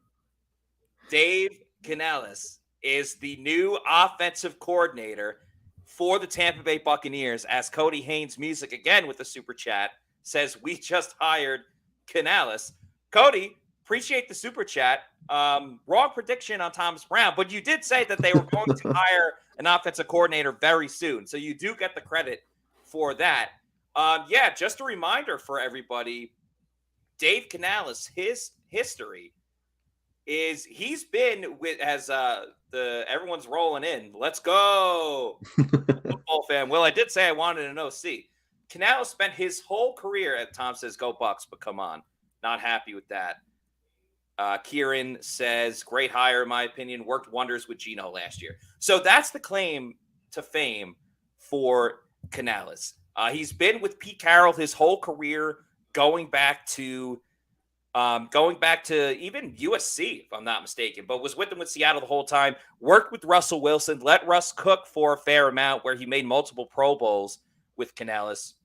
Dave Canales is the new offensive coordinator for the Tampa Bay Buccaneers, as Cody Haynes Music, again with the super chat, says we just hired Canales. Cody, appreciate the super chat. Wrong prediction on Thomas Brown, but you did say that they were going to hire an offensive coordinator very soon. So you do get the credit for that. Just a reminder for everybody, Dave Canales, his history is he's been with everyone's rolling in. Let's go, football fan. Well, I did say I wanted an OC. Canales spent his whole career at Tom says go Bucs, but come on, not happy with that. Kieran says great hire in my opinion, worked wonders with Geno last year. So that's the claim to fame for Canales. He's been with Pete Carroll his whole career, going back to even USC, if I'm not mistaken, but was with him with Seattle the whole time, worked with Russell Wilson, let Russ cook for a fair amount where he made multiple Pro Bowls with Canales.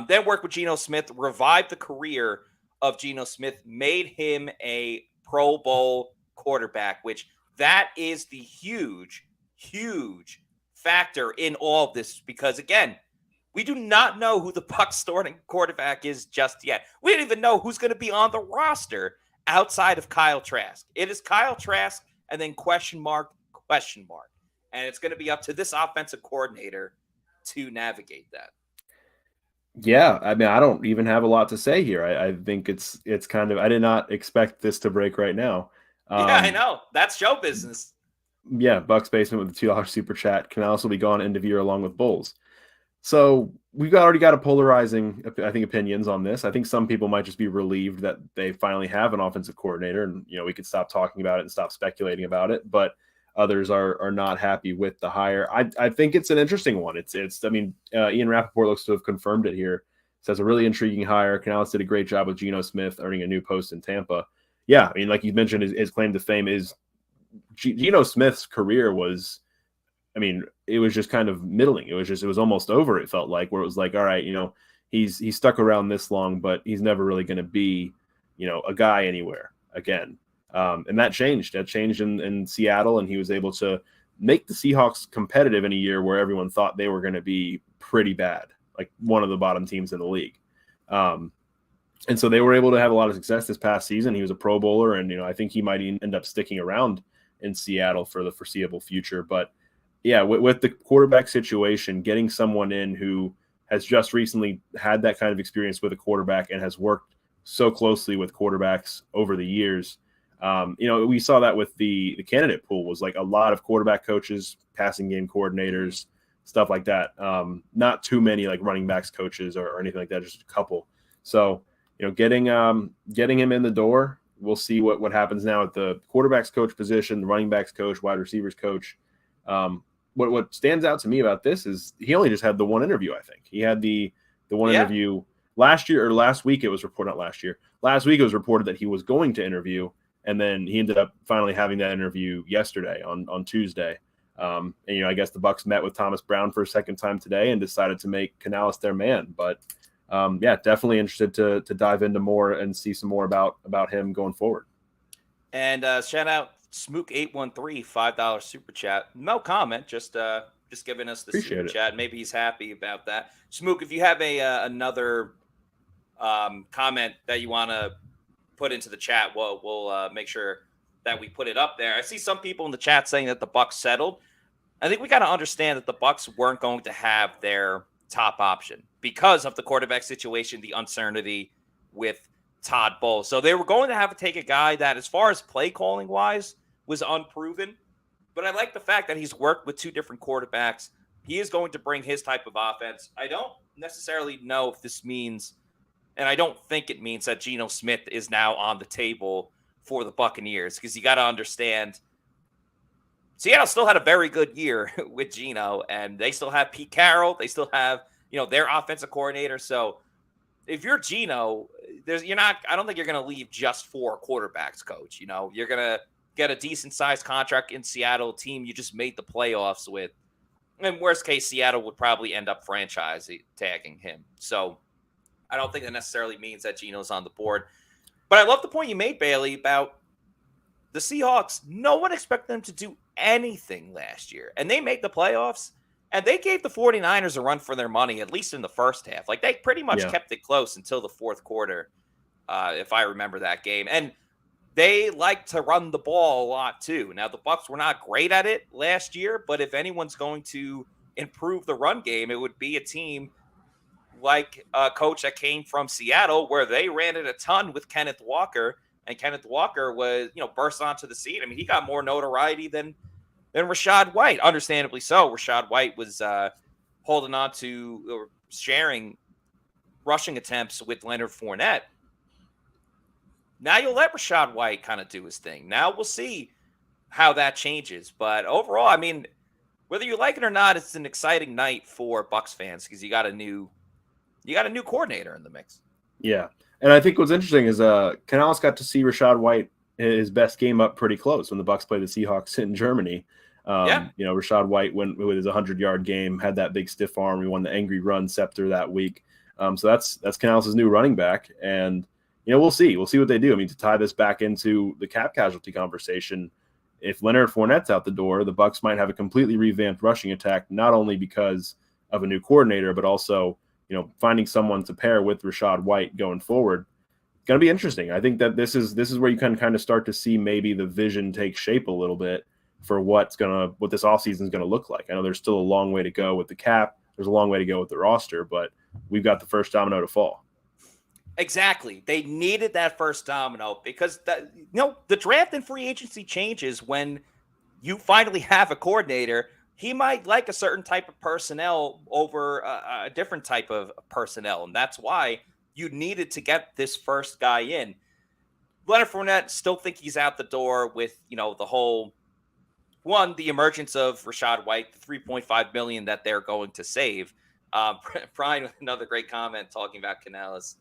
Then worked with Geno Smith, revived the career of Geno Smith, made him a Pro Bowl quarterback, which that is the huge, huge factor in all of this, because again, we do not know who the Bucs starting quarterback is just yet. We don't even know who's going to be on the roster outside of Kyle Trask. It is Kyle Trask and then question mark. And it's going to be up to this offensive coordinator to navigate that. Yeah, I mean, I don't even have a lot to say here. I think it's kind of, I did not expect this to break right now. Yeah, I know. That's show business. Yeah, Bucks Basement with the $2 super chat. Canales will be gone end of year along with Bulls. So we've already got a polarizing, I think, opinions on this. I think some people might just be relieved that they finally have an offensive coordinator, and we could stop talking about it and stop speculating about it. But others are not happy with the hire. I think it's an interesting one. Ian Rappaport looks to have confirmed it here. Says a really intriguing hire. Canales did a great job with Geno Smith, earning a new post in Tampa. Yeah, I mean, like you mentioned, his claim to fame is Geno Smith's career was, I mean, it was just kind of middling. It was almost over. It felt like, where it was like, all right, he's stuck around this long, but he's never really going to be, a guy anywhere again. And that changed. That changed in Seattle, and he was able to make the Seahawks competitive in a year where everyone thought they were going to be pretty bad, like one of the bottom teams in the league. And so they were able to have a lot of success this past season. He was a Pro Bowler, and I think he might end up sticking around in Seattle for the foreseeable future. But yeah, with the quarterback situation, getting someone in who has just recently had that kind of experience with a quarterback and has worked so closely with quarterbacks over the years. We saw that with the candidate pool was like a lot of quarterback coaches, passing game coordinators, stuff like that. Not too many like running backs coaches or anything like that, just a couple. So getting him in the door. We'll see what happens now at the quarterback's coach position, the running backs coach, wide receivers coach. What stands out to me about this is he only just had the one interview. I think he had the one interview last year or last week. It was reported, not last year. Last week it was reported that he was going to interview, and then he ended up finally having that interview yesterday on Tuesday. And I guess the Bucs met with Thomas Brown for a second time today and decided to make Canales their man. But definitely interested to dive into more and see some more about him going forward. And shout out Smook813, $5 super chat. No comment, just giving us the Appreciate super it. chat. Maybe he's happy about that. Smook, if you have another comment that you want to put into the chat, we'll make sure that we put it up there. I see some people in the chat saying that the Bucs settled. I think we got to understand that the Bucs weren't going to have their top option because of the quarterback situation, the uncertainty with Todd Bowles. So they were going to have to take a guy that, as far as play calling wise, was unproven. But I like the fact that he's worked with two different quarterbacks. He is going to bring his type of offense. I don't necessarily know if this means, and I don't think it means, that Geno Smith is now on the table for the Buccaneers, because you got to understand, Seattle still had a very good year with Geno, and they still have Pete Carroll. They still have, their offensive coordinator. So if you're Geno, I don't think you're going to leave just for quarterbacks coach. You're going to get a decent sized contract in Seattle, team you just made the playoffs with. In worst case, Seattle would probably end up franchise tagging him. So I don't think that necessarily means that Geno's on the board. But I love the point you made, Bailey, about the Seahawks. No one expected them to do anything last year. And they made the playoffs. And they gave the 49ers a run for their money, at least in the first half. Like, they pretty much kept it close until the fourth quarter, if I remember that game. And they like to run the ball a lot, too. Now, the Bucs were not great at it last year, but if anyone's going to improve the run game, it would be a team like a coach that came from Seattle, where they ran it a ton with Kenneth Walker. And Kenneth Walker was, burst onto the scene. I mean, he got more notoriety than Rachaad White, understandably so. Rachaad White was holding on to or sharing rushing attempts with Leonard Fournette. Now you'll let Rachaad White kind of do his thing. Now we'll see how that changes. But overall, I mean, whether you like it or not, it's an exciting night for Bucs fans because you got a new coordinator in the mix. Yeah. And I think what's interesting is Canales got to see Rachaad White, his best game, up pretty close when the Bucs played the Seahawks in Germany. Rachaad White went with his 100-yard game, had that big stiff arm. He won the angry run scepter that week. So that's Canales' new running back. And, we'll see. We'll see what they do. I mean, to tie this back into the cap casualty conversation, if Leonard Fournette's out the door, the Bucs might have a completely revamped rushing attack, not only because of a new coordinator, but also, finding someone to pair with Rachaad White going forward. It's going to be interesting. I think that this is where you can kind of start to see maybe the vision take shape a little bit for what this offseason is going to look like. I know there's still a long way to go with the cap. There's a long way to go with the roster, but we've got the first domino to fall. Exactly. They needed that first domino because the draft and free agency changes when you finally have a coordinator. He might like a certain type of personnel over a different type of personnel, and that's why you needed to get this first guy in. Leonard Fournette, still think he's out the door with, the whole the emergence of Rachaad White, the $3.5 million that they're going to save. Brian with another great comment talking about Canales.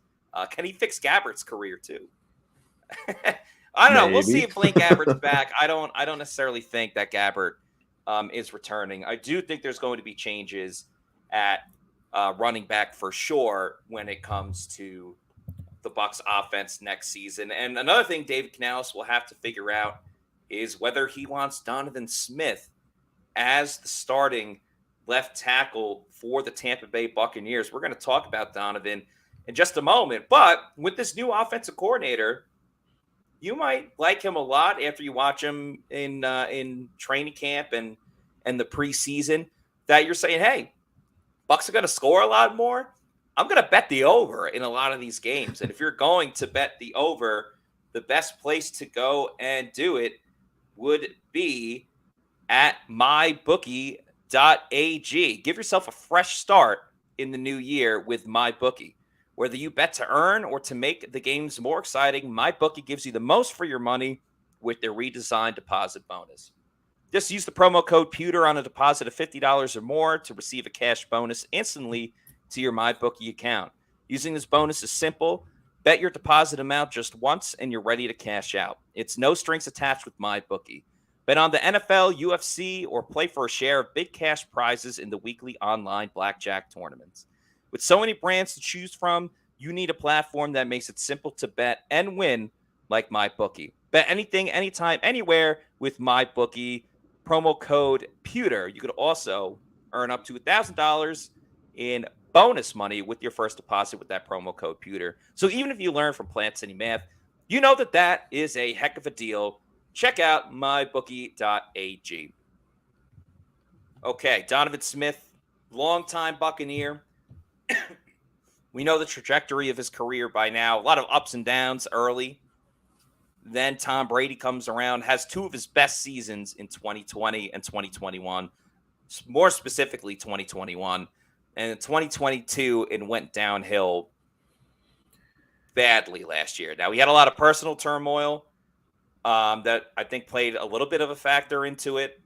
Can he fix Gabbert's career too? I don't know. We'll see if Blaine Gabbert's back. I don't necessarily think that Gabbert is returning. I do think there's going to be changes at running back for sure when it comes to the Bucs offense next season. And another thing David Canales will have to figure out is whether he wants Donovan Smith as the starting left tackle for the Tampa Bay Buccaneers. We're going to talk about Donovan in just a moment. But with this new offensive coordinator, you might like him a lot after you watch him in training camp and the preseason, that you're saying, hey, Bucs are going to score a lot more. I'm going to bet the over in a lot of these games. And if you're going to bet the over, the best place to go and do it would be at mybookie.ag. Give yourself a fresh start in the new year with MyBookie. Whether you bet to earn or to make the games more exciting, MyBookie gives you the most for your money with their redesigned deposit bonus. Just use the promo code Pewter on a deposit of $50 or more to receive a cash bonus instantly to your MyBookie account. Using this bonus is simple. Bet your deposit amount just once and you're ready to cash out. It's no strings attached with MyBookie. Bet on the NFL, UFC, or play for a share of big cash prizes in the weekly online blackjack tournaments. With so many brands to choose from, you need a platform that makes it simple to bet and win like MyBookie. Bet anything, anytime, anywhere with MyBookie. Promo code Pewter. You could also earn up to $1,000 in bonus money with your first deposit with that promo code Pewter. So even if you learn from Plant City Math, you know that is a heck of a deal. Check out mybookie.ag. Okay, Donovan Smith, longtime Buccaneer. We know the trajectory of his career by now. A lot of ups and downs early. Then Tom Brady comes around, has two of his best seasons in 2020 and 2021. More specifically, 2021. And in 2022, it went downhill badly last year. Now, he had a lot of personal turmoil that I think played a little bit of a factor into it.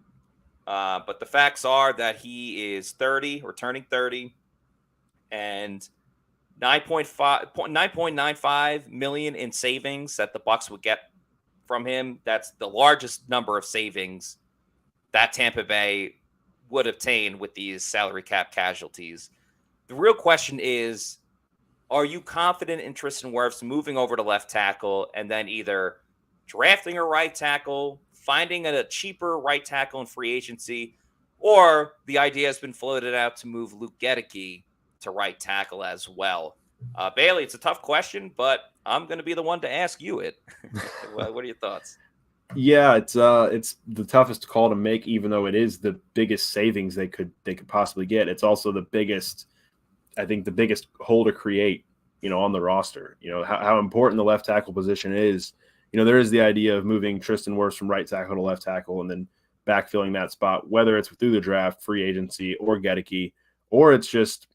But the facts are that he is 30 or turning 30. And $9.95 million in savings that the Bucs would get from him. That's the largest number of savings that Tampa Bay would obtain with these salary cap casualties. The real question is, are you confident in Tristan Wirfs moving over to left tackle and then either drafting a right tackle, finding a cheaper right tackle in free agency, or the idea has been floated out to move Luke Gedeke to right tackle as well? Bailey, it's a tough question, but I'm going to be the one to ask you it. What are your thoughts? Yeah, it's the toughest call to make, even though it is the biggest savings they could possibly get. It's also the biggest hole to create, on the roster. How important the left tackle position is. There is the idea of moving Tristan Wirfs from right tackle to left tackle and then backfilling that spot, whether it's through the draft, free agency, or Gedeke, or it's just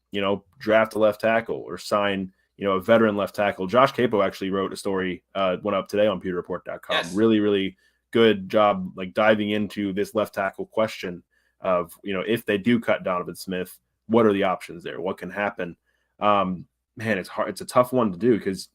draft a left tackle or sign a veteran left tackle. Josh Capo actually wrote a story, went up today on pewterreport.com. Yes. Really, really good job diving into this left tackle question of, if they do cut Donovan Smith, what are the options there? What can happen? Man, it's hard. It's a tough one to do because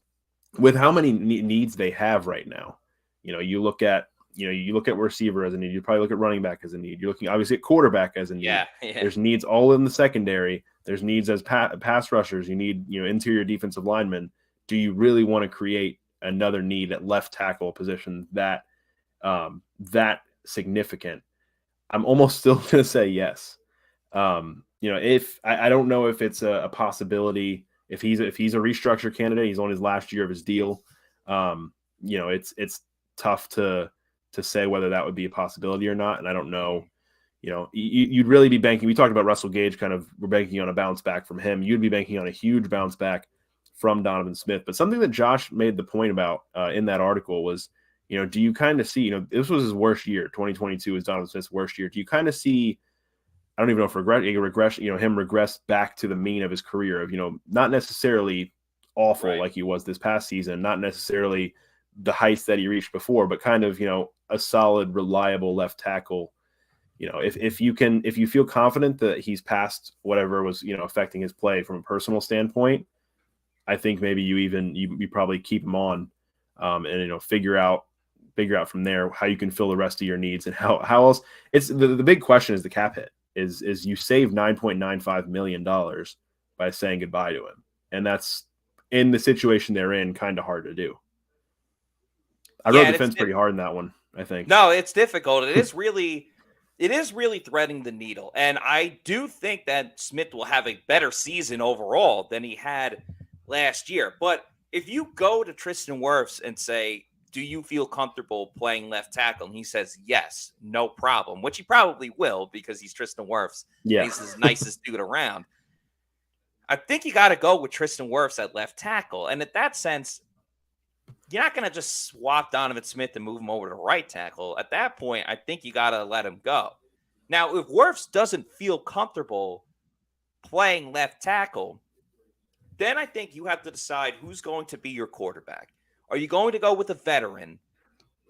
with how many needs they have right now, you look at receiver as a need. You probably look at running back as a need. You're looking obviously at quarterback as a need. Yeah. There's needs all in the secondary. There's needs as pass rushers. You need, interior defensive linemen. Do you really want to create another need at left tackle position that significant? I'm almost still going to say yes. If I don't know if it's a possibility, if he's a restructure candidate, he's on his last year of his deal. It's tough to say whether that would be a possibility or not. And I don't know, you'd really be banking. We talked about Russell Gage, we're banking on a bounce back from him. You'd be banking on a huge bounce back from Donovan Smith. But something that Josh made the point about in that article was, do you kind of see, this was his worst year. 2022 is Donovan Smith's worst year. Do you kind of see, I don't even know if him regress back to the mean of his career of, not necessarily awful right, like he was this past season, not necessarily the heights that he reached before, but kind of, a solid, reliable left tackle. If you feel confident that he's past whatever was, affecting his play from a personal standpoint, I think maybe you probably keep him on, and figure out from there how you can fill the rest of your needs and how else. It's the big question is the cap hit. Is you save $9.95 million by saying goodbye to him, and that's in the situation they're in kind of hard to do. I rode the fence pretty hard in that one, I think. No, it's difficult. It is really threading the needle. And I do think that Smith will have a better season overall than he had last year. But if you go to Tristan Wirfs and say, do you feel comfortable playing left tackle? And he says, yes, no problem, which he probably will because he's Tristan Wirfs. Yeah. He's the nicest dude around. I think you got to go with Tristan Wirfs at left tackle. And in that sense, you're not going to just swap Donovan Smith and move him over to right tackle. At that point, I think you got to let him go. Now, if Wirfs doesn't feel comfortable playing left tackle, then I think you have to decide who's going to be your quarterback. Are you going to go with a veteran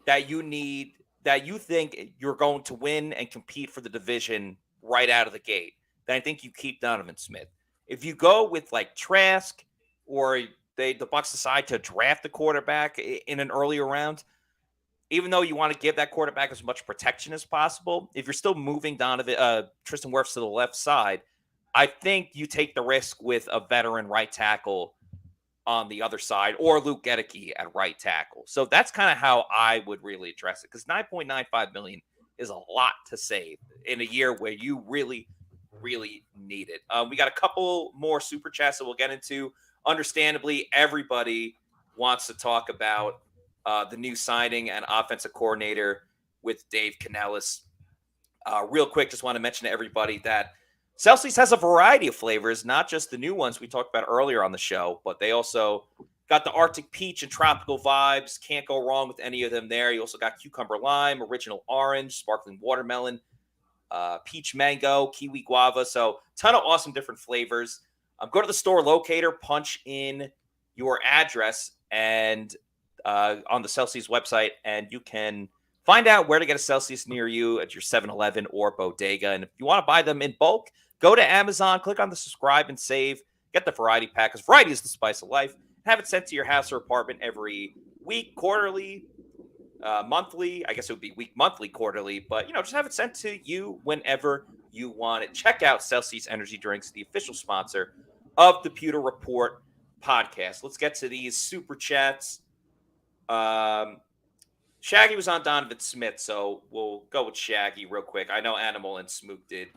that you need, that you think you're going to win and compete for the division right out of the gate? Then I think you keep Donovan Smith. If you go with like Trask, or the Bucs decide to draft the quarterback in an earlier round, even though you want to give that quarterback as much protection as possible, if you're still moving Tristan Wirfs to the left side, I think you take the risk with a veteran right tackle on the other side, or Luke Gedeke at right tackle. So that's kind of how I would really address it, because $9.95 million is a lot to save in a year where you really, really need it. We got a couple more super chats that we'll get into. Understandably, everybody wants to talk about the new signing and offensive coordinator with Dave Canellis. Real quick, just want to mention to everybody that Celsius has a variety of flavors, not just the new ones we talked about earlier on the show, but they also got the Arctic Peach and Tropical Vibes. Can't go wrong with any of them there. You also got Cucumber Lime, Original Orange, Sparkling Watermelon, Peach Mango, Kiwi Guava. So ton of awesome different flavors. Go to the store locator, punch in your address and on the Celsius website, and you can find out where to get a Celsius near you at your 7-Eleven or bodega. And if you want to buy them in bulk, go to Amazon, click on the subscribe and save, get the variety pack, because variety is the spice of life. Have it sent to your house or apartment every week, quarterly, monthly. I guess it would be week, monthly, quarterly, but just have it sent to you whenever you want it. Check out Celsius Energy Drinks, the official sponsor of the Pewter Report podcast. Let's get to these super chats. Shaggy was on Donovan Smith, so we'll go with Shaggy real quick. I know Animal and Smook did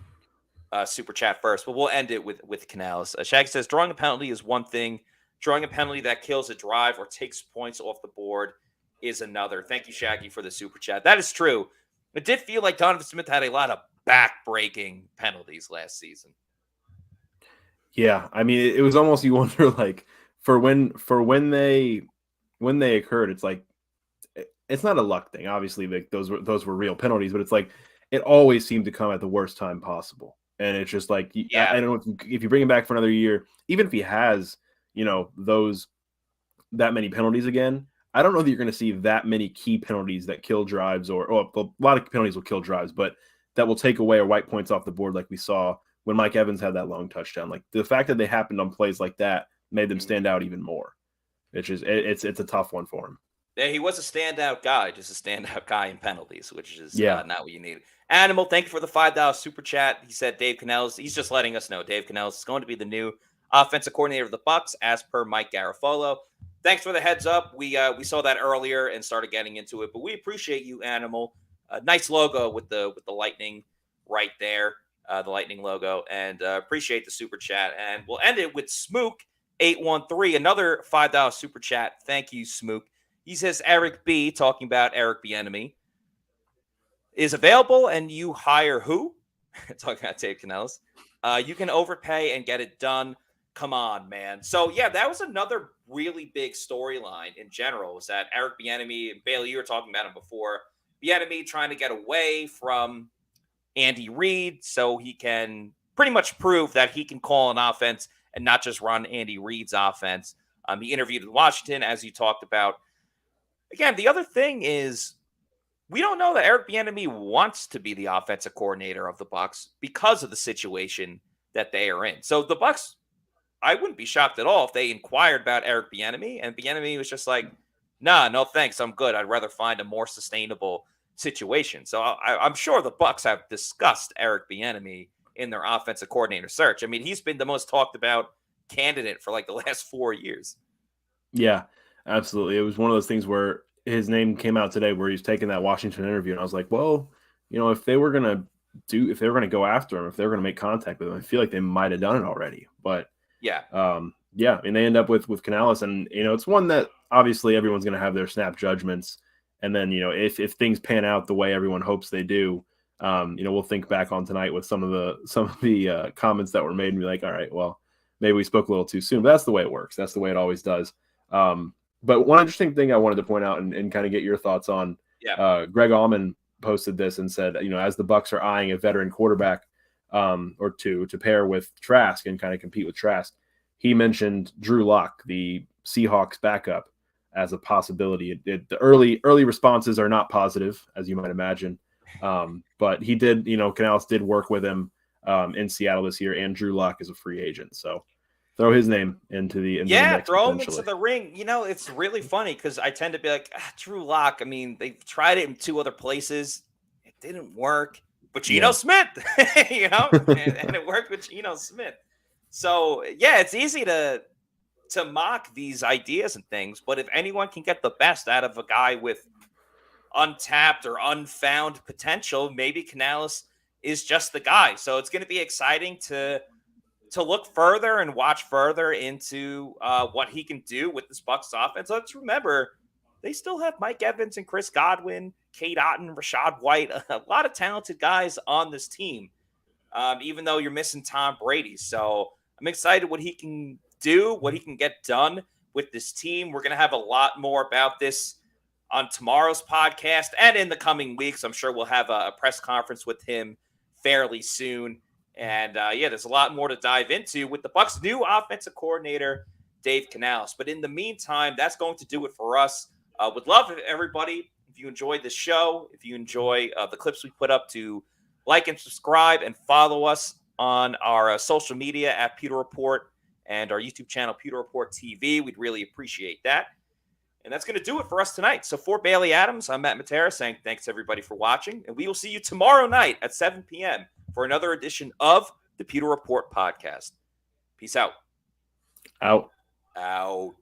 super chat first, but we'll end it with Canales. Shaggy says, drawing a penalty is one thing. Drawing a penalty that kills a drive or takes points off the board is another. Thank you, Shaggy, for the super chat. That is true. It did feel like Donovan Smith had a lot of back-breaking penalties last season. Yeah, I mean, it was almost, you wonder, like, for when they occurred, it's like, it's not a luck thing. Obviously, like those were real penalties, but it's like it always seemed to come at the worst time possible. And it's just like, I don't know if you bring him back for another year, even if he has, that many penalties again, I don't know that you're going to see that many key penalties that kill drives, or a lot of penalties will kill drives, but that will take away or wipe points off the board, like we saw when Mike Evans had that long touchdown. Like, the fact that they happened on plays like that made them stand out even more. It's a tough one for him. Yeah, he was a standout guy, just a standout guy in penalties, which is not what you need. Animal, thank you for the $5 super chat. He said Dave Canellis, he's just letting us know Dave Canellis is going to be the new offensive coordinator of the Bucs, as per Mike Garafolo. Thanks for the heads up. We saw that earlier and started getting into it, but we appreciate you, Animal. Nice logo with the lightning right there, the lightning logo, and appreciate the super chat. And we'll end it with Smook813, another $5 super chat. Thank you, Smook. He says Eric B, talking about Eric Bieniemy, is available, and you hire who? Talking about Dave Canellis. You can overpay and get it done. Come on, man. So, yeah, that was another really big storyline in general, was that Eric Bieniemy, and Bailey, you were talking about him before, Bieniemy trying to get away from Andy Reid so he can pretty much prove that he can call an offense and not just run Andy Reid's offense. He interviewed in Washington, as you talked about. Again, the other thing is, we don't know that Eric Bieniemy wants to be the offensive coordinator of the Bucs because of the situation that they are in. So the Bucs, I wouldn't be shocked at all if they inquired about Eric Bieniemy, and Bieniemy was just like, nah, no thanks, I'm good. I'd rather find a more sustainable situation. So I'm sure the Bucs have discussed Eric Bieniemy in their offensive coordinator search. I mean, he's been the most talked about candidate for like the last 4 years. Yeah. Absolutely. It was one of those things where his name came out today where he's taking that Washington interview. And I was like, well, if they were going to go after him, if they were going to make contact with him, I feel like they might have done it already. But yeah. And they end up with Canales, and, it's one that obviously everyone's going to have their snap judgments. And then, if things pan out the way everyone hopes they do, we'll think back on tonight with some of the comments that were made and be like, all right, well, maybe we spoke a little too soon, but that's the way it works. That's the way it always does. But one interesting thing I wanted to point out and kind of get your thoughts on, Greg Allman posted this and said, as the Bucs are eyeing a veteran quarterback or two to pair with Trask and kind of compete with Trask, he mentioned Drew Lock, the Seahawks backup, as a possibility. The early responses are not positive, as you might imagine. But he did, Canales did work with him in Seattle this year, and Drew Lock is a free agent. So throw his name into the mix, throw him into the ring. It's really funny because I tend to be like, Drew Lock. I mean, they've tried it in 2 other places. It didn't work. But Geno Smith, and it worked with Geno Smith. So, yeah, it's easy to mock these ideas and things. But if anyone can get the best out of a guy with untapped or unfound potential, maybe Canales is just the guy. So it's going to be exciting to look further and watch further into what he can do with this Bucs offense. Let's remember, they still have Mike Evans and Chris Godwin, Cade Otton, Rashad White, a lot of talented guys on this team, even though you're missing Tom Brady. So I'm excited what he can do, what he can get done with this team. We're going to have a lot more about this on tomorrow's podcast and in the coming weeks. I'm sure we'll have a press conference with him fairly soon. And there's a lot more to dive into with the Bucs' new offensive coordinator, Dave Canales. But in the meantime, that's going to do it for us. Would love if everybody, if you enjoyed the show, if you enjoy the clips we put up, to like and subscribe and follow us on our social media at Pewter Report and our YouTube channel, Pewter Report TV. We'd really appreciate that. And that's going to do it for us tonight. So for Bailey Adams, I'm Matt Matera saying thanks everybody for watching. And we will see you tomorrow night at 7 p.m. for another edition of the Pewter Report podcast. Peace out. Out. Out.